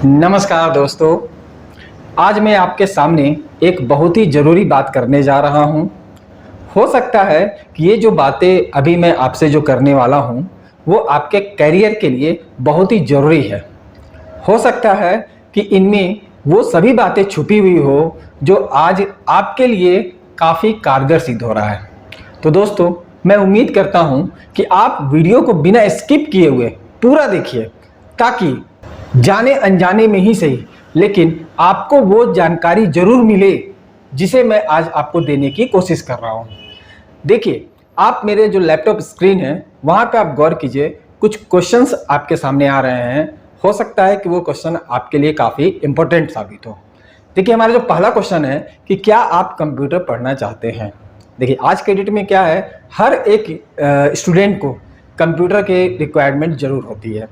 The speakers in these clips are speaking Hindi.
नमस्कार दोस्तों। आज मैं आपके सामने एक बहुत ही ज़रूरी बात करने जा रहा हूँ। हो सकता है कि ये जो बातें अभी मैं आपसे जो करने वाला हूँ वो आपके करियर के लिए बहुत ही ज़रूरी है। हो सकता है कि इनमें वो सभी बातें छुपी हुई हो जो आज आपके लिए काफ़ी कारगर सिद्ध हो रहा है। तो दोस्तों, मैं उम्मीद करता हूँ कि आप वीडियो को बिना स्किप किए हुए पूरा देखिए, ताकि जाने अनजाने में ही सही लेकिन आपको वो जानकारी जरूर मिले जिसे मैं आज आपको देने की कोशिश कर रहा हूँ। देखिए, आप मेरे जो लैपटॉप स्क्रीन है वहाँ पे आप गौर कीजिए। कुछ क्वेश्चंस आपके सामने आ रहे हैं। हो सकता है कि वो क्वेश्चन आपके लिए काफ़ी इंपॉर्टेंट साबित हो। देखिए, हमारा जो पहला क्वेश्चन है कि क्या आप कंप्यूटर पढ़ना चाहते हैं। देखिए, आज के डेट में क्या है, हर एक स्टूडेंट को कंप्यूटर के रिक्वायरमेंट जरूर होती है,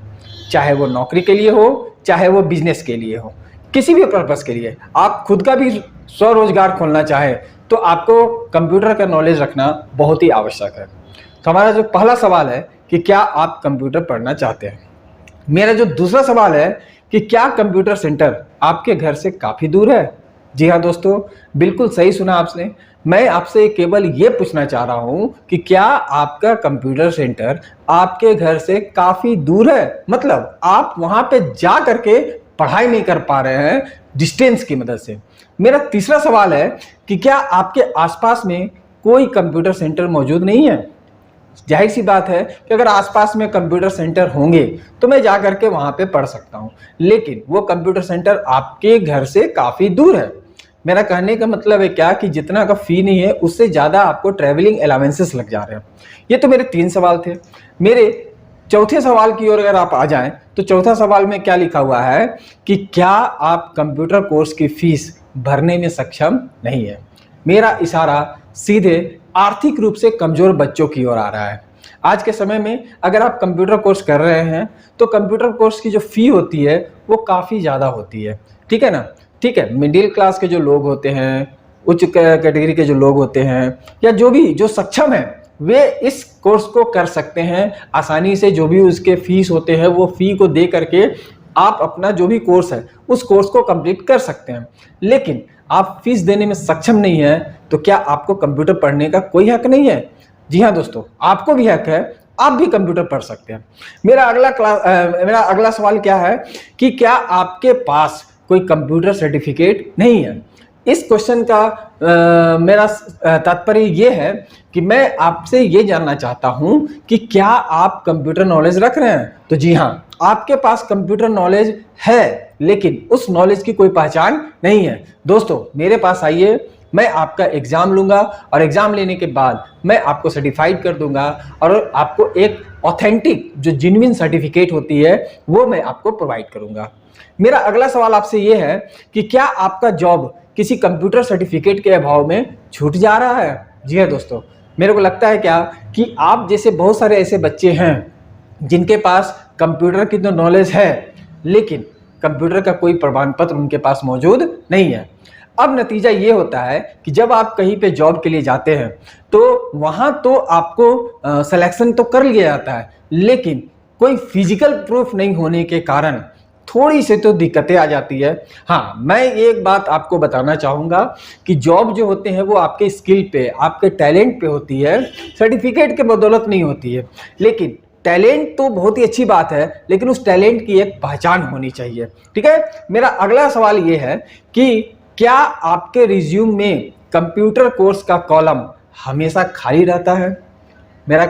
चाहे वो नौकरी के लिए हो, चाहे वो बिजनेस के लिए हो, किसी भी पर्पस के लिए। आप खुद का भी स्वरोजगार खोलना चाहे तो आपको कंप्यूटर का नॉलेज रखना बहुत ही आवश्यक है। तो हमारा जो पहला सवाल है कि क्या आप कंप्यूटर पढ़ना चाहते हैं। मेरा जो दूसरा सवाल है कि क्या कंप्यूटर सेंटर आपके घर से काफ़ी दूर है। जी हाँ दोस्तों, बिल्कुल सही सुना आपने। मैं आपसे केवल ये पूछना चाह रहा हूँ कि क्या आपका कंप्यूटर सेंटर आपके घर से काफ़ी दूर है, मतलब आप वहाँ पे जा करके पढ़ाई नहीं कर पा रहे हैं डिस्टेंस की मदद से। मेरा तीसरा सवाल है कि क्या आपके आसपास में कोई कंप्यूटर सेंटर मौजूद नहीं है। जाहिर सी बात है कि अगर आसपास में कंप्यूटर सेंटर होंगे तो मैं जा करके वहां पे पढ़ सकता हूं, लेकिन वो कंप्यूटर सेंटर आपके घर से काफी दूर है। मेरा कहने का मतलब है क्या कि जितना का फी नहीं है उससे ज्यादा आपको ट्रेवलिंग अलाउंसेस लग जा रहे हैं। ये तो मेरे 3 सवाल थे। मेरे चौथे सवाल की ओर अगर आप आ जाएं तो चौथा सवाल में क्या लिखा हुआ है कि क्या आप कंप्यूटर कोर्स की फीस भरने में सक्षम नहीं है। मेरा इशारा सीधे आर्थिक रूप से कमजोर बच्चों की ओर आ रहा है। आज के समय में अगर आप कंप्यूटर कोर्स कर रहे हैं तो कंप्यूटर कोर्स की जो फी होती है वो काफ़ी ज़्यादा होती है। ठीक है ना। ठीक है, मिडिल क्लास के जो लोग होते हैं, उच्च कैटेगरी के जो लोग होते हैं, या जो भी जो सक्षम है, वे इस कोर्स को कर सकते हैं आसानी से। जो भी उसके फीस होते हैं वो फी को दे करके आप अपना जो भी कोर्स है उस कोर्स को कंप्लीट कर सकते हैं। लेकिन आप फीस देने में सक्षम नहीं है तो क्या आपको कंप्यूटर पढ़ने का कोई हक नहीं है। जी हाँ दोस्तों, आपको भी हक है, आप भी कंप्यूटर पढ़ सकते हैं। मेरा अगला सवाल क्या है कि क्या आपके पास कोई कंप्यूटर सर्टिफिकेट नहीं है। इस क्वेश्चन का मेरा तात्पर्य ये है कि मैं आपसे ये जानना चाहता हूं कि क्या आप कंप्यूटर नॉलेज रख रहे हैं। तो जी हाँ, आपके पास कंप्यूटर नॉलेज है, लेकिन उस नॉलेज की कोई पहचान नहीं है। दोस्तों, मेरे पास आइए, मैं आपका एग्जाम लूंगा और एग्जाम लेने के बाद मैं आपको सर्टिफाइड कर दूंगा और आपको एक ऑथेंटिक जो जेन्युइन सर्टिफिकेट होती है वो मैं आपको प्रोवाइड करूंगा। मेरा अगला सवाल आपसे ये है कि क्या आपका जॉब किसी कंप्यूटर सर्टिफिकेट के अभाव में छूट जा रहा है। जी हाँ दोस्तों, मेरे को लगता है क्या कि आप जैसे बहुत सारे ऐसे बच्चे हैं जिनके पास कंप्यूटर की तो नॉलेज है, लेकिन कंप्यूटर का कोई प्रमाण पत्र उनके पास मौजूद नहीं है। अब नतीजा ये होता है कि जब आप कहीं पे जॉब के लिए जाते हैं तो वहां तो आपको सिलेक्शन तो कर लिया जाता है, लेकिन कोई फिजिकल प्रूफ नहीं होने के कारण थोड़ी सी तो दिक्कतें आ जाती है। हाँ, मैं एक बात आपको बताना चाहूंगा कि जॉब जो होते हैं वो आपके स्किल पे, आपके टैलेंट पे होती है, सर्टिफिकेट के बदौलत नहीं होती है। लेकिन टैलेंट तो बहुत ही अच्छी बात है, लेकिन उस टैलेंट की एक पहचान होनी चाहिए। ठीक है, मेरा अगला सवाल ये है कि क्या आपके रिज्यूम में कंप्यूटर कोर्स का कॉलम हमेशा खाली रहता है। मेरा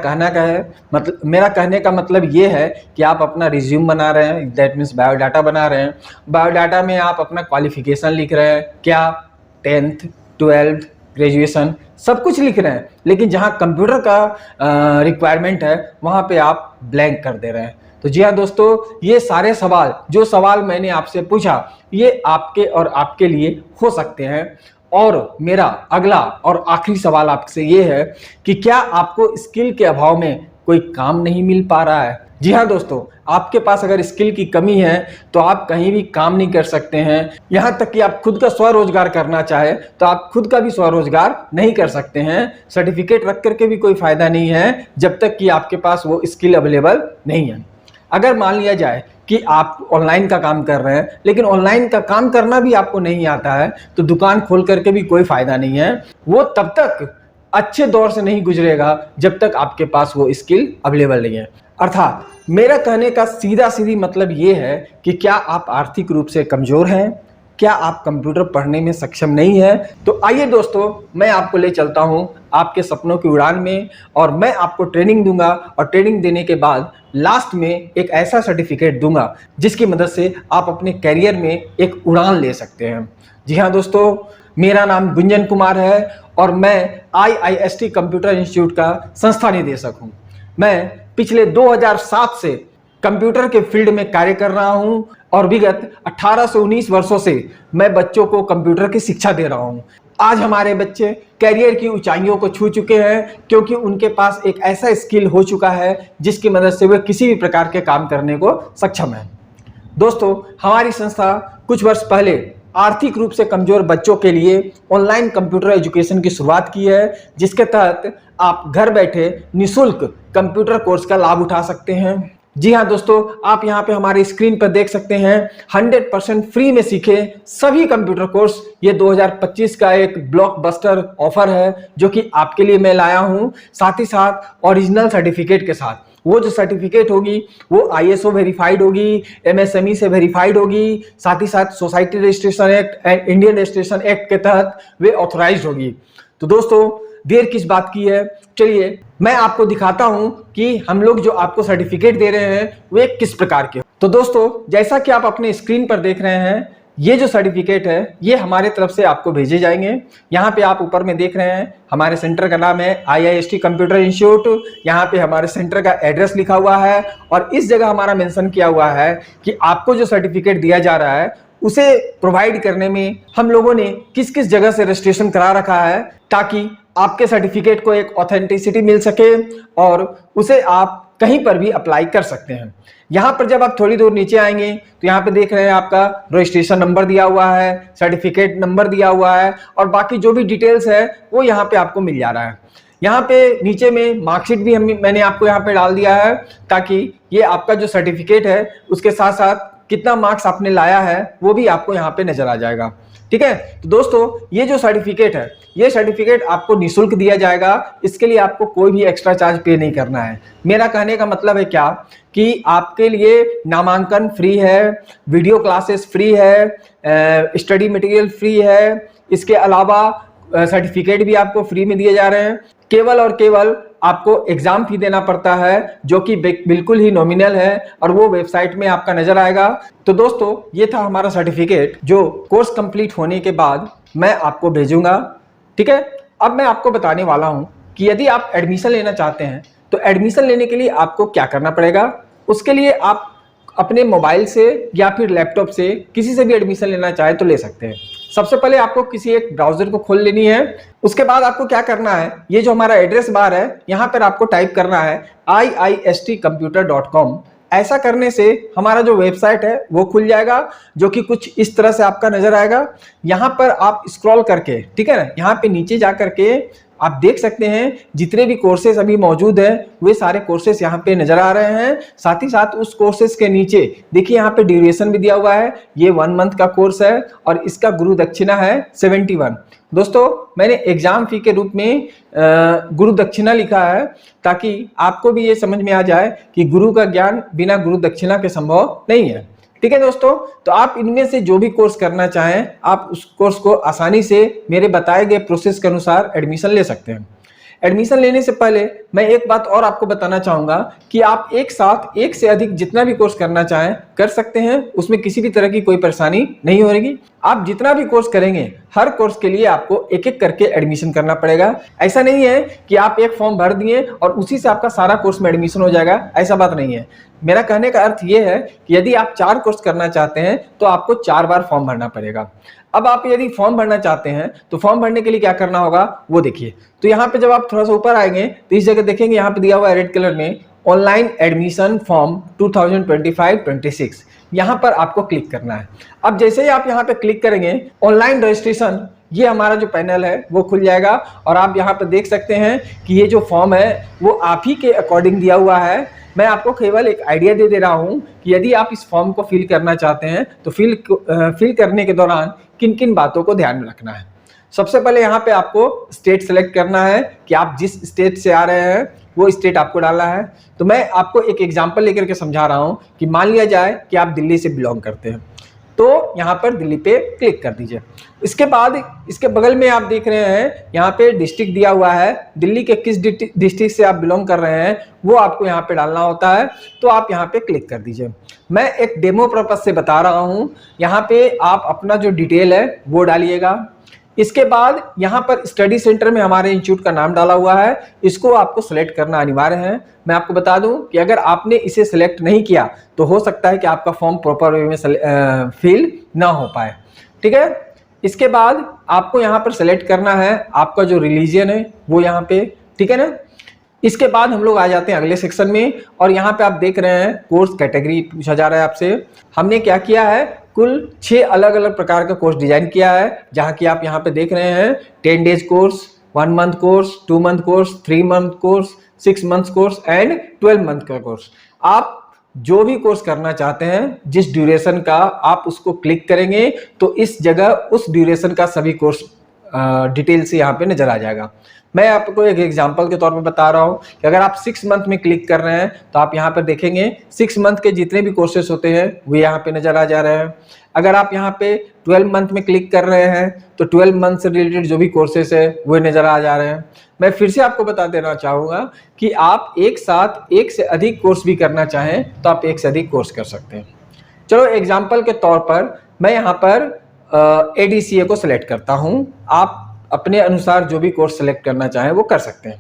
कहने का मतलब ये है कि आप अपना रिज्यूम बना रहे हैं, दैट मीन्स बायोडाटा बना रहे हैं। बायोडाटा में आप अपना क्वालिफिकेशन लिख रहे हैं, क्या 10th 12th ग्रेजुएशन सब कुछ लिख रहे हैं, लेकिन जहां कंप्यूटर का रिक्वायरमेंट है वहां पे आप ब्लैंक कर दे रहे हैं। तो जी हाँ दोस्तों, ये सारे जो सवाल मैंने आपसे पूछा ये आपके और आपके लिए हो सकते हैं। और मेरा अगला और आखिरी सवाल आपसे ये है कि क्या आपको स्किल के अभाव में कोई काम नहीं मिल पा रहा है। जी हाँ दोस्तों, आपके पास अगर स्किल की कमी है तो आप कहीं भी काम नहीं कर सकते हैं। यहाँ तक कि आप खुद का स्वरोजगार करना चाहे तो आप खुद का भी स्वरोजगार नहीं कर सकते हैं। सर्टिफिकेट रख करके भी कोई फायदा नहीं है जब तक कि आपके पास वो स्किल अवेलेबल नहीं है। अगर मान लिया जाए कि आप ऑनलाइन का काम कर रहे हैं लेकिन ऑनलाइन का काम करना भी आपको नहीं आता है तो दुकान खोल करके भी कोई फायदा नहीं है। वो तब तक अच्छे दौर से नहीं गुजरेगा जब तक आपके पास वो स्किल अवेलेबल नहीं है। अर्थात मेरा कहने का सीधा सीधी मतलब ये है कि क्या आप आर्थिक रूप से कमजोर हैं, क्या आप कंप्यूटर पढ़ने में सक्षम नहीं है, तो आइए दोस्तों मैं आपको ले चलता हूं आपके सपनों की उड़ान में और मैं आपको ट्रेनिंग दूंगा और ट्रेनिंग देने के बाद लास्ट में एक ऐसा सर्टिफिकेट दूंगा जिसकी मदद से आप अपने कैरियर में एक उड़ान ले सकते हैं। जी हाँ दोस्तों, मेरा नाम गुंजन कुमार है और मैं IIST कंप्यूटर इंस्टीट्यूट का संस्था निदेशक हूँ। मैं पिछले 2007 से कंप्यूटर के फील्ड में कार्य कर रहा हूं और विगत 18 से 19 वर्षों से मैं बच्चों को कंप्यूटर की शिक्षा दे रहा हूं। आज हमारे बच्चे कैरियर की ऊंचाइयों को छू चुके हैं क्योंकि उनके पास एक ऐसा स्किल हो चुका है जिसकी मदद से वे किसी भी प्रकार के काम करने को सक्षम है। दोस्तों, हमारी संस्था कुछ वर्ष पहले आर्थिक रूप से कमजोर बच्चों के लिए ऑनलाइन कंप्यूटर एजुकेशन की शुरुआत की है, जिसके तहत आप घर बैठे निःशुल्क कंप्यूटर कोर्स का लाभ उठा सकते हैं। जी हाँ दोस्तों, आप यहाँ पे हमारी स्क्रीन पर देख सकते हैं 100% फ्री में सीखे सभी कंप्यूटर कोर्स। ये 2025 का एक ब्लॉकबस्टर ऑफर है जो कि आपके लिए मैं लाया हूँ, साथ ही साथ ओरिजिनल सर्टिफिकेट के साथ। वो जो सर्टिफिकेट होगी वो ISO वेरीफाइड होगी, MSME से वेरीफाइड होगी, साथ ही साथ society registration act and Indian registration act के तहत वे ऑथराइज्ड होगी। तो दोस्तों, देर किस बात की है, चलिए मैं आपको दिखाता हूं कि हम लोग जो आपको सर्टिफिकेट दे रहे हैं वे किस प्रकार के। तो दोस्तों, जैसा कि आप अपने स्क्रीन पर देख रहे हैं, ये जो सर्टिफिकेट है ये हमारे तरफ से आपको भेजे जाएंगे। यहाँ पे आप ऊपर में देख रहे हैं हमारे सेंटर का नाम है IIST कंप्यूटर इंस्टीट्यूट। यहाँ पे हमारे सेंटर का एड्रेस लिखा हुआ है और इस जगह हमारा मेंशन किया हुआ है कि आपको जो सर्टिफिकेट दिया जा रहा है उसे प्रोवाइड करने में हम लोगों ने किस किस जगह से रजिस्ट्रेशन करा रखा है, ताकि आपके सर्टिफिकेट को एक ऑथेंटिसिटी मिल सके और उसे आप कहीं पर भी अप्लाई कर सकते हैं। यहाँ पर जब आप थोड़ी दूर नीचे आएंगे तो यहाँ पे देख रहे हैं आपका रजिस्ट्रेशन नंबर दिया हुआ है, सर्टिफिकेट नंबर दिया हुआ है और बाकी जो भी डिटेल्स है वो यहाँ पे आपको मिल जा रहा है। यहाँ पे नीचे में मार्कशीट भी मैंने आपको यहाँ पे डाल दिया है ताकि ये आपका जो सर्टिफिकेट है उसके साथ साथ कितना मार्क्स आपने लाया है वो भी आपको यहाँ पे नजर आ जाएगा। ठीक है, तो दोस्तों ये जो सर्टिफिकेट है ये सर्टिफिकेट आपको निःशुल्क दिया जाएगा। इसके लिए आपको कोई भी एक्स्ट्रा चार्ज पे नहीं करना है। मेरा कहने का मतलब है क्या कि आपके लिए नामांकन फ्री है, वीडियो क्लासेस फ्री है, स्टडी मटेरियल फ्री है, इसके अलावा सर्टिफिकेट भी आपको फ्री में दिए जा रहे हैं। केवल और केवल आपको एग्जाम फी देना पड़ता है जो कि बिल्कुल ही नॉमिनल है और वो वेबसाइट में आपका नजर आएगा। तो दोस्तों, ये था हमारा सर्टिफिकेट जो कोर्स कंप्लीट होने के बाद मैं आपको भेजूंगा। ठीक है, अब मैं आपको बताने वाला हूं कि यदि आप एडमिशन लेना चाहते हैं तो एडमिशन लेने के लिए आपको क्या करना पड़ेगा। उसके लिए आप अपने मोबाइल से या फिर लैपटॉप से किसी से भी एडमिशन लेना चाहे तो ले सकते हैं। सबसे पहले आपको किसी एक ब्राउजर को खोल लेनी है। उसके बाद आपको क्या करना है, ये जो हमारा एड्रेस बार है यहाँ पर आपको टाइप करना है iistcomputer.com। ऐसा करने से हमारा जो वेबसाइट है वो खुल जाएगा जो कि कुछ इस तरह से आपका नजर आएगा। यहाँ पर आप स्क्रॉल करके, ठीक है ना, यहाँ पे नीचे जा करके आप देख सकते हैं जितने भी कोर्सेज अभी मौजूद हैं वे सारे कोर्सेज यहाँ पे नजर आ रहे हैं। साथ ही साथ उस कोर्सेज के नीचे देखिए यहाँ पे ड्यूरेशन भी दिया हुआ है। ये 1 मंथ का कोर्स है और इसका गुरु दक्षिणा है 71। दोस्तों, मैंने एग्जाम फी के रूप में गुरु दक्षिणा लिखा है ताकि आपको भी ये समझ में आ जाए कि गुरु का ज्ञान बिना गुरु दक्षिणा के संभव नहीं है। ठीक है दोस्तों, तो आप इनमें से जो भी कोर्स करना चाहें आप उस कोर्स को आसानी से मेरे बताए गए प्रोसेस के अनुसार एडमिशन ले सकते हैं। एडमिशन लेने से पहले मैं एक बात और आपको बताना चाहूंगा कि आप एक साथ एक से अधिक जितना भी कोर्स करना चाहें कर सकते हैं, उसमें किसी भी तरह की कोई परेशानी नहीं होगी। आप जितना भी कोर्स करेंगे हर कोर्स के लिए आपको एक एक करके एडमिशन करना पड़ेगा। ऐसा नहीं है कि आप एक फॉर्म भर दिए और उसी से आपका सारा कोर्स में एडमिशन हो जाएगा, ऐसा बात नहीं है। मेरा कहने का अर्थ यह है कि यदि आप 4 कोर्स करना चाहते हैं तो आपको 4 बार फॉर्म भरना पड़ेगा। अब आप यदि फॉर्म भरना चाहते हैं तो फॉर्म भरने के लिए क्या करना होगा वो देखिए। तो यहाँ पे जब आप थोड़ा सा ऊपर आएंगे तो इस जगह देखेंगे यहाँ पे दिया हुआ है रेड कलर में ऑनलाइन एडमिशन फॉर्म 2025-26। यहाँ पर आपको क्लिक करना है। अब जैसे ही आप यहाँ पे क्लिक करेंगे ऑनलाइन रजिस्ट्रेशन, ये हमारा जो पैनल है वो खुल जाएगा और आप यहाँ पे देख सकते हैं कि ये जो फॉर्म है वो आप ही के अकॉर्डिंग दिया हुआ है। मैं आपको केवल एक आइडिया दे रहा हूं कि यदि आप इस फॉर्म को फिल करना चाहते हैं तो फिल करने के दौरान किन किन बातों को ध्यान में रखना है। सबसे पहले यहाँ पे आपको स्टेट सेलेक्ट करना है कि आप जिस स्टेट से आ रहे हैं वो स्टेट आपको डालना है। तो मैं आपको एक एग्जांपल लेकर के समझा रहा हूँ कि मान लिया जाए कि आप दिल्ली से बिलोंग करते हैं, तो यहाँ पर दिल्ली पे क्लिक कर दीजिए। इसके बाद इसके बगल में आप देख रहे हैं यहाँ पे डिस्ट्रिक्ट दिया हुआ है, दिल्ली के किस डिस्ट्रिक्ट से आप बिलोंग कर रहे हैं वो आपको यहाँ पे डालना होता है। तो आप यहाँ पे क्लिक कर दीजिए। मैं एक डेमो पर्पज से बता रहा हूँ, यहाँ पे आप अपना जो डिटेल है वो डालिएगा। इसके बाद यहाँ पर स्टडी सेंटर में हमारे इंस्टीट्यूट का नाम डाला हुआ है, इसको आपको सिलेक्ट करना अनिवार्य है। मैं आपको बता दूं कि अगर आपने इसे सिलेक्ट नहीं किया तो हो सकता है कि आपका फॉर्म प्रॉपर वे में फिल ना हो पाए, ठीक है। इसके बाद आपको यहाँ पर सिलेक्ट करना है आपका जो रिलीजन है वो यहाँ पे, ठीक है ना। इसके बाद हम लोग आ जाते हैं अगले सेक्शन में, और यहाँ पे आप देख रहे हैं कोर्स कैटेगरी पूछा जा रहा है आपसे। हमने क्या किया है, कुल 6 अलग अलग प्रकार का कोर्स डिजाइन किया है, जहाँ की आप यहाँ पे देख रहे हैं 10 days course, 1 month course, 2 month course, 3 month course, 6 month course and 12 month का कोर्स। आप जो भी कोर्स करना चाहते हैं, जिस ड्यूरेशन का, आप उसको क्लिक करेंगे तो इस जगह उस ड्यूरेशन का सभी कोर्स डिटेल से यहाँ पे नजर आ जाएगा। मैं आपको एक एग्जांपल के तौर पे बता रहा हूँ कि अगर आप 6 मंथ में क्लिक कर रहे हैं तो आप यहाँ पर देखेंगे 6 मंथ के जितने भी कोर्सेस होते हैं वो यहाँ पे नजर आ जा रहे हैं। अगर आप यहाँ पे 12 मंथ में क्लिक कर रहे हैं तो 12 मंथ से रिलेटेड जो भी कोर्सेस है वो नजर आ जा रहे हैं। मैं फिर से आपको बता देना चाहूँगा कि आप एक साथ एक से अधिक कोर्स भी करना चाहें तो आप एक से अधिक कोर्स कर सकते हैं। चलो एग्जाम्पल के तौर पर मैं यहाँ पर ADCA को सिलेक्ट करता हूँ। आप अपने अनुसार जो भी कोर्स सेलेक्ट करना चाहें वो कर सकते हैं।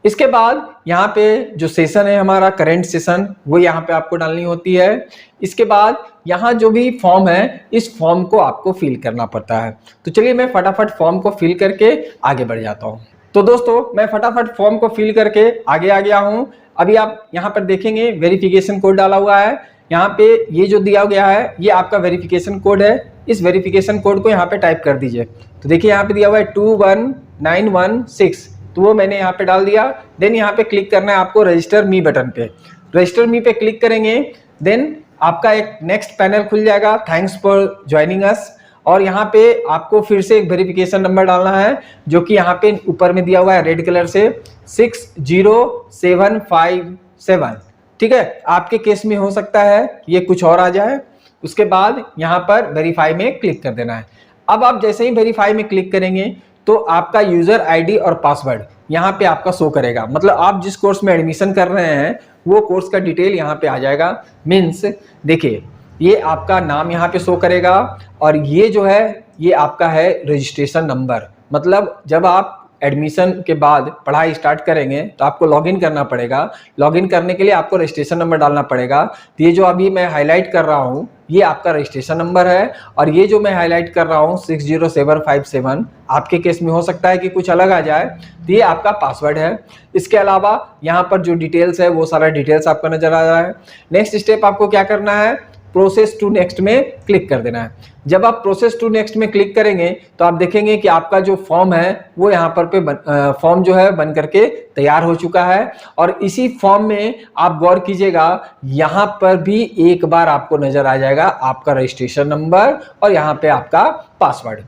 इसके बाद यहाँ पे जो सेशन है हमारा करंट सेशन, वो यहाँ पे आपको डालनी होती है। इसके बाद यहाँ जो भी फॉर्म है इस फॉर्म को आपको फिल करना पड़ता है। तो चलिए मैं फटाफट फॉर्म को फिल करके आगे बढ़ जाता हूँ। तो दोस्तों मैं फटाफट फॉर्म को फिल करके आगे आ गया हूँ। अभी आप यहाँ पर देखेंगे वेरिफिकेशन कोड डाला हुआ है। यहाँ पे ये जो दिया गया है ये आपका वेरिफिकेशन कोड है। इस वेरिफिकेशन कोड को यहाँ पे टाइप कर दीजिए। तो देखिए यहाँ पे दिया हुआ है 21916, तो वो मैंने यहाँ पे डाल दिया। देन यहाँ पे क्लिक करना है आपको रजिस्टर मी बटन पे। रजिस्टर मी पे क्लिक करेंगे, देन आपका एक नेक्स्ट पैनल खुल जाएगा, थैंक्स फॉर ज्वाइनिंग अस। और यहाँ पे आपको फिर से एक वेरिफिकेशन नंबर डालना है जो कि यहाँ पे ऊपर में दिया हुआ है रेड कलर से 60757, ठीक है। आपके केस में हो सकता है ये कुछ और आ जाए। उसके बाद यहाँ पर वेरीफाई में क्लिक कर देना है। अब आप जैसे ही वेरीफाई में क्लिक करेंगे तो आपका यूजर आईडी और पासवर्ड यहाँ पे आपका शो करेगा। मतलब आप जिस कोर्स में एडमिशन कर रहे हैं वो कोर्स का डिटेल यहाँ पे आ जाएगा। मीन्स देखिए ये आपका नाम यहाँ पे शो करेगा, और ये जो है ये आपका है रजिस्ट्रेशन नंबर। मतलब जब आप एडमिशन के बाद पढ़ाई स्टार्ट करेंगे तो आपको लॉगिन करना पड़ेगा। लॉगिन करने के लिए आपको रजिस्ट्रेशन नंबर डालना पड़ेगा। तो ये जो अभी मैं हाईलाइट कर रहा हूँ ये आपका रजिस्ट्रेशन नंबर है, और ये जो मैं हाईलाइट कर रहा हूँ 60757, आपके केस में हो सकता है कि कुछ अलग आ जाए, तो ये आपका पासवर्ड है। इसके अलावा यहाँ पर जो डिटेल्स है वो सारा डिटेल्स आपका नजर आ रहा है। नेक्स्ट स्टेप आपको क्या करना है, प्रोसेस टू नेक्स्ट में क्लिक कर देना है। जब आप प्रोसेस टू नेक्स्ट में क्लिक करेंगे तो आप देखेंगे कि आपका जो फॉर्म है वो यहाँ पर फॉर्म जो है बन करके तैयार हो चुका है। और इसी फॉर्म में आप गौर कीजिएगा, यहाँ पर भी एक बार आपको नजर आ जाएगा आपका रजिस्ट्रेशन नंबर और यहाँ पे आपका पासवर्ड।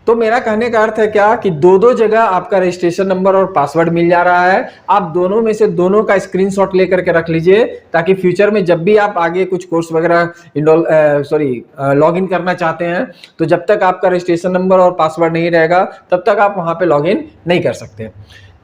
तो मेरा कहने का अर्थ है क्या कि दो जगह आपका रजिस्ट्रेशन नंबर और पासवर्ड मिल जा रहा है। आप दोनों में से दोनों का स्क्रीनशॉट लेकर के रख लीजिए, ताकि फ्यूचर में जब भी आप आगे कुछ कोर्स वगैरह लॉगिन करना चाहते हैं तो जब तक आपका रजिस्ट्रेशन नंबर और पासवर्ड नहीं रहेगा तब तक आप वहां पे लॉगिन नहीं कर सकते।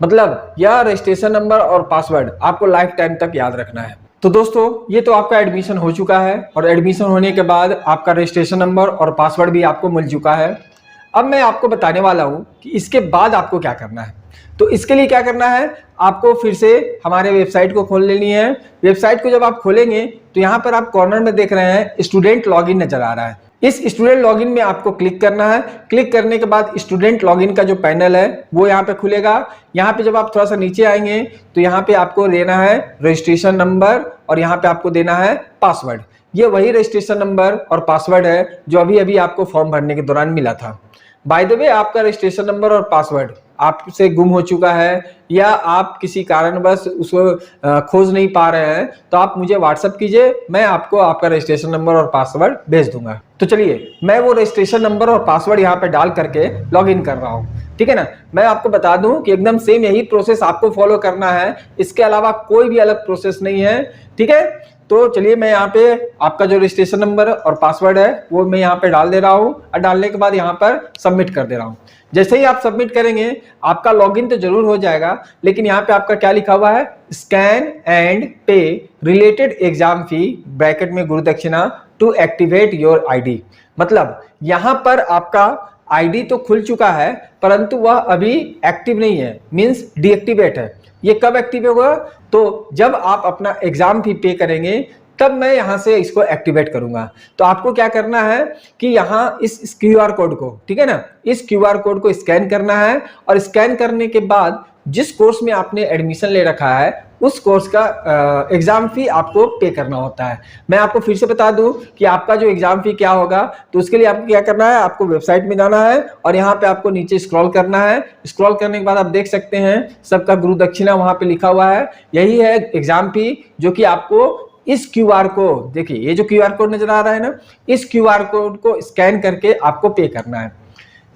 मतलब यह रजिस्ट्रेशन नंबर और पासवर्ड आपको लाइफ टाइम तक याद रखना है। तो दोस्तों ये तो आपका एडमिशन हो चुका है, और एडमिशन होने के बाद आपका रजिस्ट्रेशन नंबर और पासवर्ड भी आपको मिल चुका है। अब मैं आपको बताने वाला हूं कि इसके बाद आपको क्या करना है। तो इसके लिए क्या करना है, आपको फिर से हमारे वेबसाइट को खोल लेनी है। वेबसाइट को जब आप खोलेंगे तो यहाँ पर आप कॉर्नर में देख रहे हैं स्टूडेंट लॉगिन नजर आ रहा है। इस स्टूडेंट लॉगिन में आपको क्लिक करना है। क्लिक करने के बाद स्टूडेंट लॉगिन का जो पैनल है वो यहाँ पे खुलेगा। यहाँ पे जब आप थोड़ा सा नीचे आएंगे तो यहाँ पे आपको लेना है रजिस्ट्रेशन नंबर, और यहाँ पे आपको देना है पासवर्ड। ये वही रजिस्ट्रेशन नंबर और पासवर्ड है जो अभी अभी आपको फॉर्म भरने के दौरान मिला था। बाय द वे आपका रजिस्ट्रेशन नंबर और पासवर्ड आपसे गुम हो चुका है या आप किसी कारणवश उसको खोज नहीं पा रहे हैं, तो आप मुझे व्हाट्सअप कीजिए, मैं आपको आपका रजिस्ट्रेशन नंबर और पासवर्ड भेज दूंगा। तो चलिए मैं वो रजिस्ट्रेशन नंबर और पासवर्ड यहाँ पे डाल करके लॉग इन कर रहा हूँ, ठीक है ना। मैं आपको बता दूं कि एकदम सेम यही प्रोसेस आपको फॉलो करना है, इसके अलावा कोई भी अलग प्रोसेस नहीं है, ठीक है। तो चलिए मैं यहाँ पे आपका जो रजिस्ट्रेशन नंबर और पासवर्ड है वो मैं यहाँ पे डाल दे रहा हूँ और डालने के बाद यहाँ पर सबमिट कर दे रहा हूँ। जैसे ही आप सबमिट करेंगे आपका लॉगिन तो जरूर हो जाएगा, लेकिन यहाँ पे आपका क्या लिखा हुआ है, स्कैन एंड पे रिलेटेड एग्जाम फी ब्रैकेट में गुरु दक्षिणा टू एक्टिवेट योर आईडी। मतलब यहाँ पर आपका आईडी तो खुल चुका है परंतु वह अभी एक्टिव नहीं है, मींस डीएक्टिवेट है। ये कब एक्टिव होगा, तो जब आप अपना एग्जाम फी पे करेंगे तब मैं यहां से इसको एक्टिवेट करूंगा। तो आपको क्या करना है कि यहां इस क्यूआर कोड को, ठीक है ना, इस क्यूआर कोड को स्कैन करना है और स्कैन करने के बाद जिस कोर्स में आपने एडमिशन ले रखा है उस कोर्स का एग्जाम फी आपको पे करना होता है। मैं आपको फिर से बता दूं कि आपका जो एग्जाम फी क्या होगा, तो उसके लिए आपको क्या करना है, आपको वेबसाइट में जाना है और यहाँ पे आपको नीचे स्क्रॉल करना है। स्क्रॉल करने के बाद आप देख सकते हैं सबका गुरु दक्षिणा वहां पे लिखा हुआ है, यही है एग्जाम फी, जो कि आपको इस क्यूआर कोड, देखिए ये जो क्यूआर कोड नजर आ रहा है ना, इस क्यूआर कोड को स्कैन करके आपको पे करना है।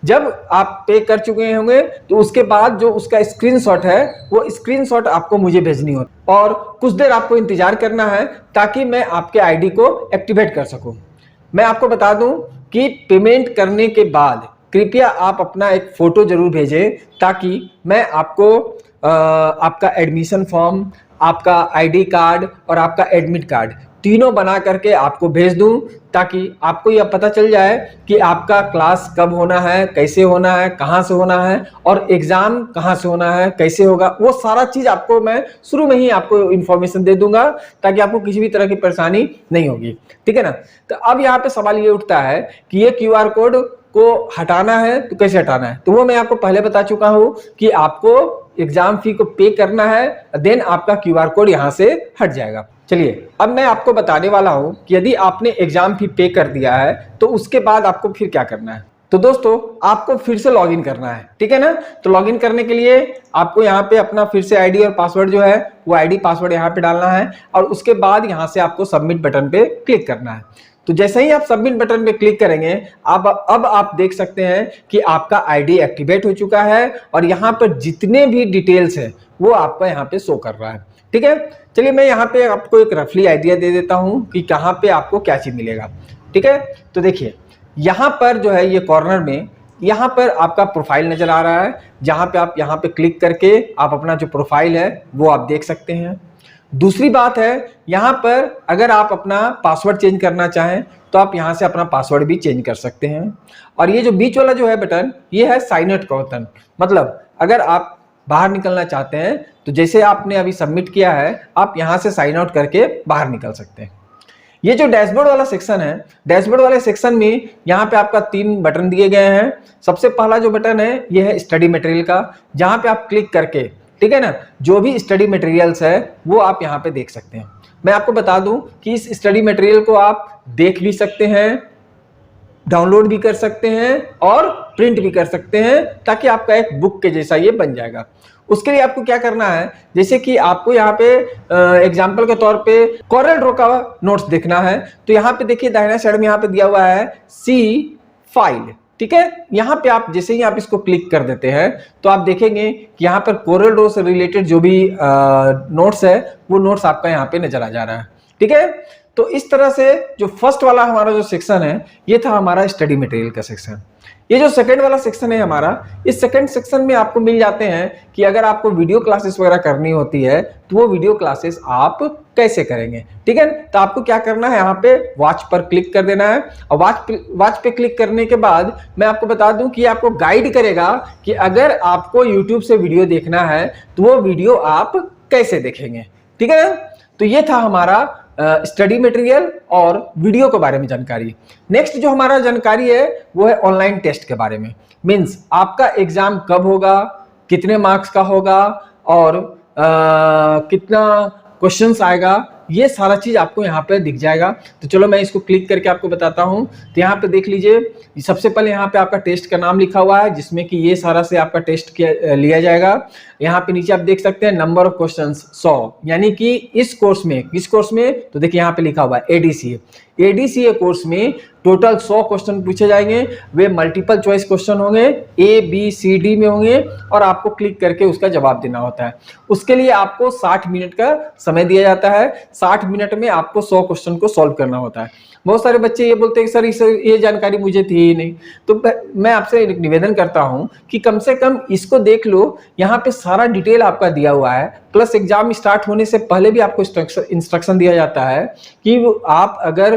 जब आप पे कर चुके होंगे तो उसके बाद जो उसका स्क्रीनशॉट है वो स्क्रीनशॉट आपको मुझे भेजनी हो और कुछ देर आपको इंतजार करना है ताकि मैं आपके आईडी को एक्टिवेट कर सकूं। मैं आपको बता दूं कि पेमेंट करने के बाद कृपया आप अपना एक फोटो जरूर भेजें ताकि मैं आपको आपका एडमिशन फॉर्म, आपका आईडी कार्ड और आपका एडमिट कार्ड तीनों बना करके आपको भेज दूं, ताकि आपको यह पता चल जाए कि आपका क्लास कब होना है, कैसे होना है, कहां से होना है और एग्जाम कहां से होना है, कैसे होगा, वो सारा चीज आपको मैं शुरू में ही आपको इंफॉर्मेशन दे दूंगा ताकि आपको किसी भी तरह की परेशानी नहीं होगी, ठीक है ना। तो अब यहाँ पे सवाल ये उठता है कि ये क्यूआर कोड को हटाना है तो कैसे हटाना है, तो वो मैं आपको पहले बता चुका हूं कि आपको एग्जाम फी को पे करना है, देन आपका क्यूआर कोड यहां से हट जाएगा। चलिए अब मैं आपको बताने वाला हूं कि यदि आपने एग्जाम फी पे कर दिया है तो उसके बाद आपको फिर क्या करना है। तो दोस्तों आपको फिर से लॉगिन करना है, ठीक है ना। तो लॉगिन करने के लिए आपको यहाँ पे अपना फिर से आईडी और पासवर्ड जो है वो आईडी पासवर्ड यहाँ पे डालना है और उसके बाद यहाँ से आपको सबमिट बटन पे क्लिक करना है। तो जैसे ही आप सबमिट बटन पे क्लिक करेंगे अब आप देख सकते हैं कि आपका आईडी एक्टिवेट हो चुका है और यहाँ पर जितने भी डिटेल्स है वो आपका यहाँ पे शो कर रहा है, ठीक है। चलिए मैं यहाँ पे आपको एक रफली आइडिया दे देता हूँ कि कहाँ पे आपको क्या चीज मिलेगा, ठीक है। तो देखिए यहाँ पर जो है ये कॉर्नर में यहाँ पर आपका प्रोफाइल नजर आ रहा है, जहाँ पे आप यहाँ पे क्लिक करके आप अपना जो प्रोफाइल है वो आप देख सकते हैं। दूसरी बात है यहाँ पर अगर आप अपना पासवर्ड चेंज करना चाहें तो आप यहाँ से अपना पासवर्ड भी चेंज कर सकते हैं। और ये जो बीच वाला जो है बटन ये है साइन आउट का बटन, मतलब अगर आप बाहर निकलना चाहते हैं तो जैसे आपने अभी सबमिट किया है आप यहाँ से साइन आउट करके बाहर निकल सकते हैं। ये जो डैशबोर्ड वाला सेक्शन है, डैशबोर्ड वाले सेक्शन में यहाँ पे आपका 3 बटन दिए गए हैं। सबसे पहला जो बटन है ये है स्टडी मटेरियल का, जहाँ पे आप क्लिक करके, ठीक है ना, जो भी स्टडी मटेरियल्स है वो आप यहाँ पे देख सकते हैं। मैं आपको बता दूं कि इस स्टडी मटेरियल को आप देख भी सकते हैं, डाउनलोड भी कर सकते हैं और प्रिंट भी कर सकते हैं, ताकि आपका एक बुक के जैसा ये बन जाएगा। उसके लिए आपको क्या करना है, जैसे कि आपको यहाँ पे एग्जाम्पल के तौर पे कोरल ड्रॉ का नोट्स देखना है तो यहाँ पे देखिए दाहिना साइड में यहाँ पे दिया हुआ है सी फाइल, ठीक है। यहाँ पे आप जैसे ही आप इसको क्लिक कर देते हैं तो आप देखेंगे कि यहाँ पर कोरल ड्रॉ से रिलेटेड जो भी नोट्स है वो नोट्स आपका यहाँ पे नजर आ जा रहा है, ठीक है। तो इस तरह से जो फर्स्ट वाला हमारा जो सेक्शन है ये था हमारा स्टडी मटेरियल का सेक्शन। ये जो सेकंड वाला सेक्शन है हमारा, इस सेकंड सेक्शन में आपको मिल जाते हैं कि अगर आपको वीडियो क्लासेस वगैरह करनी होती है तो वो वीडियो क्लासेस आप कैसे करेंगे, ठीक है। तो आपको क्या करना है, यहाँ पे वॉच पर क्लिक कर देना है और वॉच पे क्लिक करने के बाद मैं आपको बता दूं कि आपको गाइड करेगा कि अगर आपको यूट्यूब से वीडियो देखना है तो वो वीडियो आप कैसे देखेंगे, ठीक है। तो ये था हमारा स्टडी मटेरियल और वीडियो के बारे में जानकारी। नेक्स्ट जो हमारा जानकारी है वो है ऑनलाइन टेस्ट के बारे में, मींस आपका एग्जाम कब होगा, कितने मार्क्स का होगा और कितना क्वेश्चंस आएगा, ये सारा चीज आपको यहाँ पे दिख जाएगा। तो चलो मैं इसको क्लिक करके आपको बताता हूँ। तो यहाँ पे देख लीजिए, सबसे पहले यहाँ पे आपका टेस्ट का नाम लिखा हुआ है, जिसमें कि ये सारा से आपका टेस्ट लिया जाएगा। यहाँ पे नीचे आप देख सकते हैं नंबर ऑफ क्वेश्चंस 100, यानी कि इस कोर्स में, किस कोर्स में, तो देखिए यहाँ पे लिखा हुआ है एडीसीए। एडीसीए कोर्स में टोटल 100 क्वेश्चन पूछे जाएंगे। वे मल्टीपल चॉइस क्वेश्चन होंगे, ए बी सी डी में होंगे, और आपको क्लिक करके उसका जवाब देना होता है। उसके लिए आपको 60 मिनट का समय दिया जाता है। 60 मिनट में आपको 100 क्वेश्चन को सॉल्व करना होता है। बहुत सारे बच्चे ये बोलते हैं सर ये जानकारी मुझे थी ही नहीं। तो मैं आपसे एक निवेदन करता हूं कि कम से कम इसको देख लो, यहाँ पे सारा डिटेल आपका दिया हुआ है। प्लस एग्जाम स्टार्ट होने से पहले भी आपको इंस्ट्रक्शन दिया जाता है कि आप अगर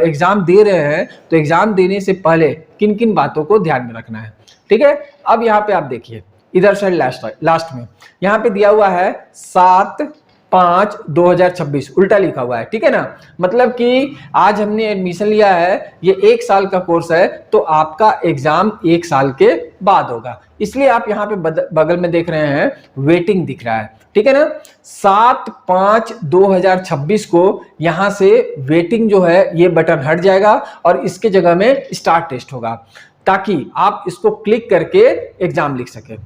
एग्जाम दे रहे हैं तो एग्जाम देने से पहले किन किन बातों को ध्यान में रखना है। ठीक है, अब यहाँ पे आप देखिए इधर साइड लास्ट में यहाँ पे दिया हुआ है 7/5/2026, उल्टा लिखा हुआ है। ठीक है ना, मतलब कि आज हमने एडमिशन लिया है, ये 1 साल का कोर्स है, तो आपका एग्जाम 1 साल के बाद होगा। इसलिए आप यहाँ पे बगल में देख रहे हैं वेटिंग दिख रहा है। ठीक है ना, 7/5/2026 को यहां से वेटिंग जो है ये बटन हट जाएगा और इसके जगह में स्टार्ट टेस्ट होगा, ताकि आप इसको क्लिक करके एग्जाम लिख सके।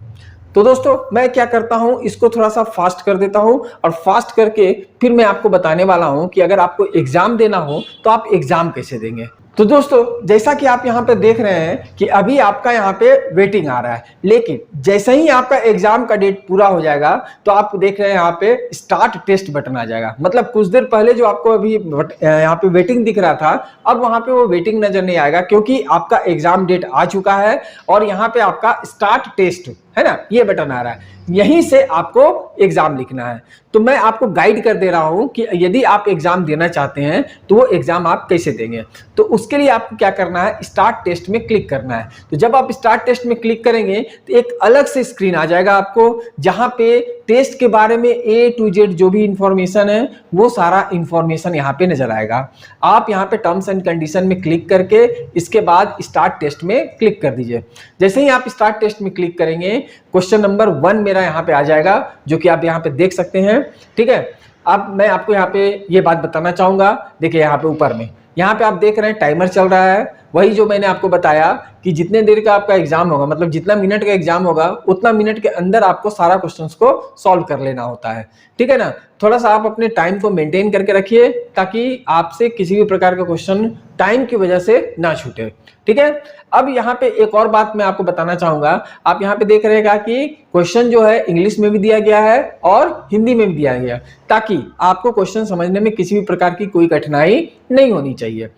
तो दोस्तों मैं क्या करता हूं, इसको थोड़ा सा फास्ट कर देता हूं, और फास्ट करके फिर मैं आपको बताने वाला हूं कि अगर आपको एग्जाम देना हो तो आप एग्जाम कैसे देंगे। तो दोस्तों जैसा कि आप यहाँ पे देख रहे हैं कि अभी आपका यहाँ पे वेटिंग आ रहा है, लेकिन जैसे ही आपका एग्जाम का डेट पूरा हो जाएगा तो आप देख रहे हैं यहाँ पे स्टार्ट टेस्ट बटन आ जाएगा। मतलब कुछ देर पहले जो आपको अभी यहाँ पे वेटिंग दिख रहा था, अब वहां पे वो वेटिंग नजर नहीं आएगा, क्योंकि आपका एग्जाम डेट आ चुका है और यहाँ पे आपका स्टार्ट टेस्ट है ना, ये बटन आ रहा है। यहीं से आपको एग्जाम लिखना है। तो मैं आपको गाइड कर दे रहा हूं कि यदि आप एग्जाम देना चाहते हैं तो वो एग्जाम आप कैसे देंगे। तो उसके लिए आपको क्या करना है, स्टार्ट टेस्ट में क्लिक करना है। तो जब आप स्टार्ट टेस्ट में क्लिक करेंगे तो एक अलग से स्क्रीन आ जाएगा आपको, जहां पे टेस्ट के बारे में A to Z जो भी इंफॉर्मेशन है वो सारा इंफॉर्मेशन यहाँ पे नजर आएगा। आप यहाँ पे टर्म्स एंड कंडीशन में क्लिक करके इसके बाद स्टार्ट टेस्ट में क्लिक कर दीजिए। जैसे ही आप स्टार्ट टेस्ट में क्लिक करेंगे, क्वेश्चन नंबर 1 मेरा यहाँ पे आ जाएगा, जो कि आप यहाँ पे देख सकते हैं। ठीक है, अब मैं आपको यहाँ पे ये बात बताना चाहूंगा। देखिए यहाँ पे ऊपर में यहाँ पे आप देख रहे हैं टाइमर चल रहा है, वही जो मैंने आपको बताया कि जितने देर का आपका एग्जाम होगा, मतलब जितना मिनट का एग्जाम होगा उतना मिनट के अंदर आपको सारा क्वेश्चंस को सॉल्व कर लेना होता है। ठीक है ना, थोड़ा सा आप अपने टाइम को मेंटेन करके रखिए ताकि आपसे किसी भी प्रकार का क्वेश्चन टाइम की वजह से ना छूटे। ठीक है, अब यहाँ पे एक और बात मैं आपको बताना चाहूंगा। आप यहाँ पे देख रहे कि क्वेश्चन जो है इंग्लिश में भी दिया गया है और हिंदी में भी दिया गया, ताकि आपको क्वेश्चन समझने में किसी भी प्रकार की कोई कठिनाई नहीं होनी चाहिए।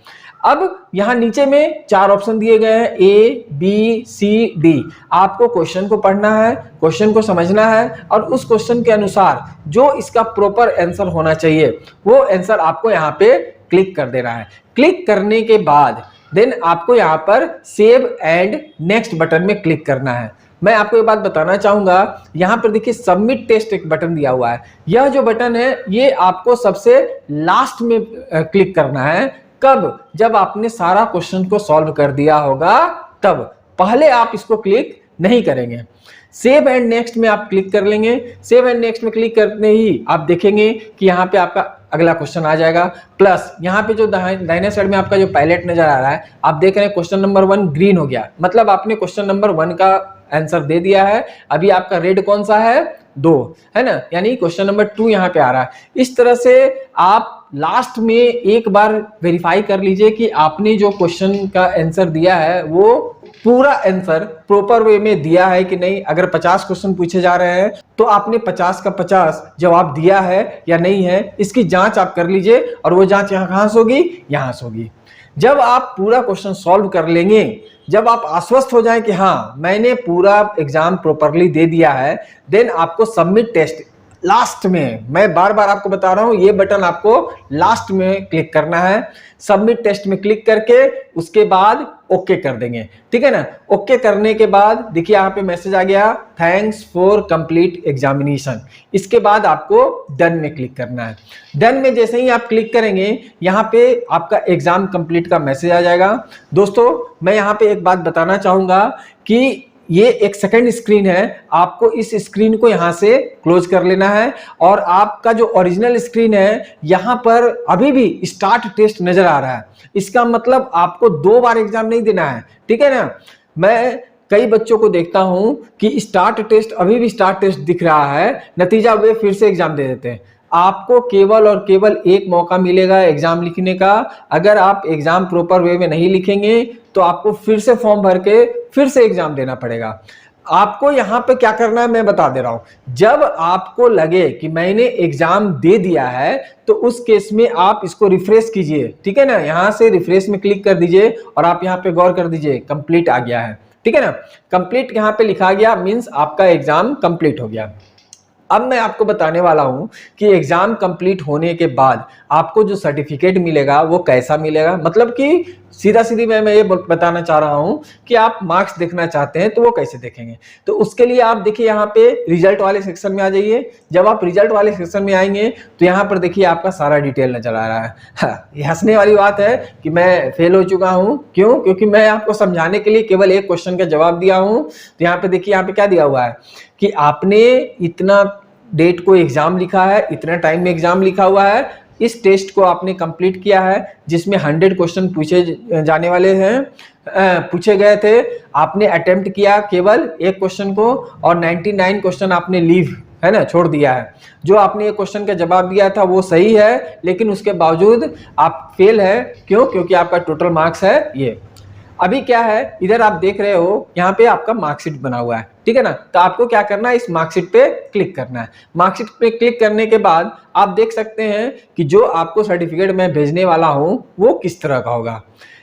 अब यहाँ नीचे में 4 ऑप्शन दिए गए हैं, A, B, C, D। आपको क्वेश्चन को पढ़ना है, क्वेश्चन को समझना है, और उस क्वेश्चन के अनुसार जो इसका प्रॉपर आंसर होना चाहिए वो आंसर आपको यहाँ पे क्लिक कर देना है। क्लिक करने के बाद देन आपको यहाँ पर सेव एंड नेक्स्ट बटन में क्लिक करना है। मैं आपको ये बात बताना चाहूंगा, यहाँ पर देखिए सबमिट टेस्ट एक बटन दिया हुआ है। यह जो बटन है ये आपको सबसे लास्ट में क्लिक करना है। कब? जब आपने सारा क्वेश्चन को सॉल्व कर दिया होगा तब, पहले आप इसको क्लिक नहीं करेंगे। सेव एंड नेक्स्ट में आप क्लिक कर लेंगे। सेव एंड नेक्स्ट में क्लिक करने ही आप देखेंगे कि यहाँ पे आपका अगला क्वेश्चन आ जाएगा। प्लस यहाँ पे जो दाहिने साइड में आपका जो पायलट नजर आ रहा है, आप देख रहे हैं क्वेश्चन नंबर 1 ग्रीन हो गया, मतलब आपने क्वेश्चन नंबर 1 का आंसर दे दिया है। अभी आपका रेड कौन सा है? 2 है ना, यानी क्वेश्चन नंबर 2 यहाँ पे आ रहा है। इस तरह से आप लास्ट में एक बार वेरीफाई कर लीजिए कि आपने जो क्वेश्चन का आंसर दिया है वो पूरा आंसर प्रॉपर वे में दिया है कि नहीं। अगर 50 क्वेश्चन पूछे जा रहे हैं तो आपने 50 का 50 जवाब दिया है या नहीं है, इसकी जांच आप कर लीजिए। और वो जांच यहाँ कहाँ से होगी? यहाँ से होगी। जब आप पूरा क्वेश्चन सॉल्व कर लेंगे, जब आप आश्वस्त हो जाएं कि हाँ मैंने पूरा एग्जाम प्रॉपरली दे दिया है, देन आपको सबमिट टेस्ट लास्ट में, मैं बार बार आपको बता रहा हूं, ये बटन आपको लास्ट में क्लिक करना है। सबमिट टेस्ट में क्लिक करके उसके बाद ओके कर देंगे। ठीक है ना, ओके करने के बाद देखिए यहाँ पे मैसेज आ गया, थैंक्स फॉर कंप्लीट एग्जामिनेशन। इसके बाद आपको डन में क्लिक करना है। डन में जैसे ही आप क्लिक करेंगे यहाँ पे आपका एग्जाम कंप्लीट का मैसेज आ जाएगा। दोस्तों मैं यहाँ पे एक बात बताना चाहूंगा कि ये एक सेकंड स्क्रीन है, आपको इस स्क्रीन को यहां से क्लोज कर लेना है और आपका जो ओरिजिनल स्क्रीन है यहां पर अभी भी स्टार्ट टेस्ट नजर आ रहा है। इसका मतलब आपको 2 बार एग्जाम नहीं देना है, ठीक है ना। मैं कई बच्चों को देखता हूं कि स्टार्ट टेस्ट अभी भी स्टार्ट टेस्ट दिख रहा है, नतीजा वे फिर से एग्जाम दे देते हैं। आपको केवल और केवल एक मौका मिलेगा एग्जाम लिखने का। अगर आप एग्जाम प्रॉपर वे में नहीं लिखेंगे तो आपको फिर से फॉर्म भर के फिर से एग्जाम देना पड़ेगा। आपको यहाँ पे क्या करना है मैं बता दे रहा हूं। जब आपको लगे कि मैंने एग्जाम दे दिया है तो उस केस में आप इसको रिफ्रेश कीजिए, ठीक है ना। यहां से रिफ्रेश में क्लिक कर दीजिए और आप यहाँ पे गौर कर दीजिए कंप्लीट आ गया है, ठीक है ना। कंप्लीट यहाँ पे लिखा गया मीन्स आपका एग्जाम कंप्लीट हो गया। अब मैं आपको बताने वाला हूं कि एग्जाम कंप्लीट होने के बाद आपको जो सर्टिफिकेट मिलेगा वो कैसा मिलेगा। मतलब कि सीधा सीधी मैं ये बताना चाह रहा हूं कि आप मार्क्स देखना चाहते हैं तो वो कैसे देखेंगे। तो उसके लिए आप देखिए यहाँ पे रिजल्ट वाले सेक्शन में आ जाइए। जब आप रिजल्ट वाले सेक्शन में आएंगे तो यहाँ पर देखिए आपका सारा डिटेल नजर आ रहा है। हाँ, ये हंसने वाली बात है कि मैं फेल हो चुका हूँ। क्यों? क्योंकि मैं आपको समझाने के लिए केवल एक क्वेश्चन का जवाब दिया हूँ। तो यहाँ पे देखिए यहाँ पे क्या दिया हुआ है कि आपने इतना डेट को एग्जाम लिखा है, इतना टाइम में एग्जाम लिखा हुआ है, इस टेस्ट को आपने कंप्लीट किया है जिसमें 100 क्वेश्चन पूछे जाने वाले हैं, पूछे गए थे। आपने अटेम्प्ट किया केवल एक क्वेश्चन को और 99 क्वेश्चन आपने लीव है ना छोड़ दिया है। जो आपने एक क्वेश्चन का जवाब दिया था वो सही है, लेकिन उसके बावजूद आप फेल है। क्यों? क्योंकि आपका टोटल मार्क्स है ये। अभी क्या है, इधर आप देख रहे हो यहाँ पे आपका मार्कशीट बना हुआ है, ठीक है ना। तो आपको क्या करना है, इस मार्कशीट पे क्लिक करना है। मार्कशीट पे क्लिक करने के बाद आप देख सकते हैं कि जो आपको सर्टिफिकेट मैं भेजने वाला हूं वो किस तरह का होगा।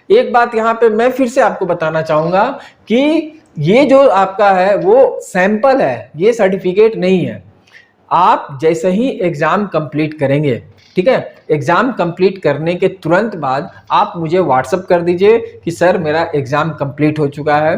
एक बात यहाँ पे मैं फिर से आपको बताना चाहूंगा कि ये जो आपका है वो सैंपल है, ये सर्टिफिकेट नहीं है। आप जैसे ही एग्जाम कंप्लीट करेंगे, ठीक है, एग्जाम कंप्लीट करने के तुरंत बाद आप मुझे व्हाट्सएप कर दीजिए कि सर मेरा एग्जाम कंप्लीट हो चुका है।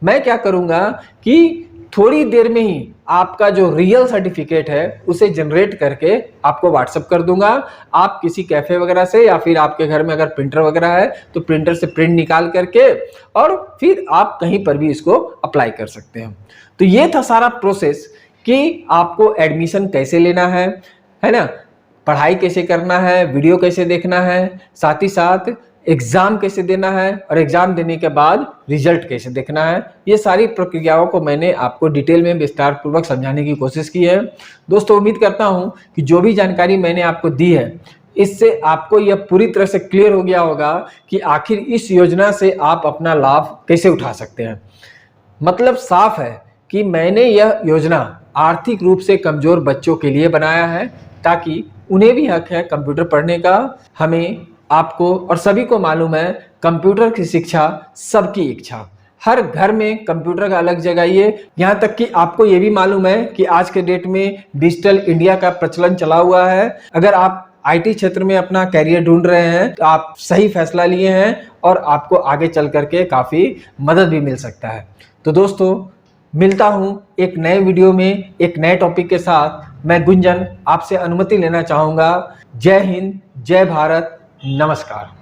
मैं क्या करूंगा कि थोड़ी देर में ही आपका जो रियल सर्टिफिकेट है उसे जनरेट करके आपको व्हाट्सएप कर दूंगा। आप किसी कैफे वगैरह से या फिर आपके घर में अगर प्रिंटर वगैरह है तो प्रिंटर से प्रिंट निकाल करके और फिर आप कहीं पर भी इसको अप्लाई कर सकते हैं। तो ये था सारा प्रोसेस कि आपको एडमिशन कैसे लेना है ना, पढ़ाई कैसे करना है, वीडियो कैसे देखना है, साथ ही साथ एग्जाम कैसे देना है और एग्जाम देने के बाद रिजल्ट कैसे देखना है। ये सारी प्रक्रियाओं को मैंने आपको डिटेल में विस्तार पूर्वक समझाने की कोशिश की है। दोस्तों उम्मीद करता हूं कि जो भी जानकारी मैंने आपको दी है इससे आपको यह पूरी तरह से क्लियर हो गया होगा कि आखिर इस योजना से आप अपना लाभ कैसे उठा सकते हैं। मतलब साफ है कि मैंने यह योजना आर्थिक रूप से कमजोर बच्चों के लिए बनाया है ताकि उन्हें भी हक है कंप्यूटर पढ़ने का। हमें, आपको और सभी को मालूम है कंप्यूटर की शिक्षा सबकी इच्छा। हर घर में कंप्यूटर का अलग जगह है। यहाँ तक कि आपको ये भी मालूम है कि आज के डेट में डिजिटल इंडिया का प्रचलन चला हुआ है। अगर आप आईटी क्षेत्र में अपना कैरियर ढूंढ रहे हैं तो आप सही फैसला लिए हैं और आपको आगे चल करके काफी मदद भी मिल सकता है। तो दोस्तों मिलता हूं एक नए वीडियो में एक नए टॉपिक के साथ। मैं गुंजन आपसे अनुमति लेना चाहूंगा। जय हिंद, जय भारत, नमस्कार।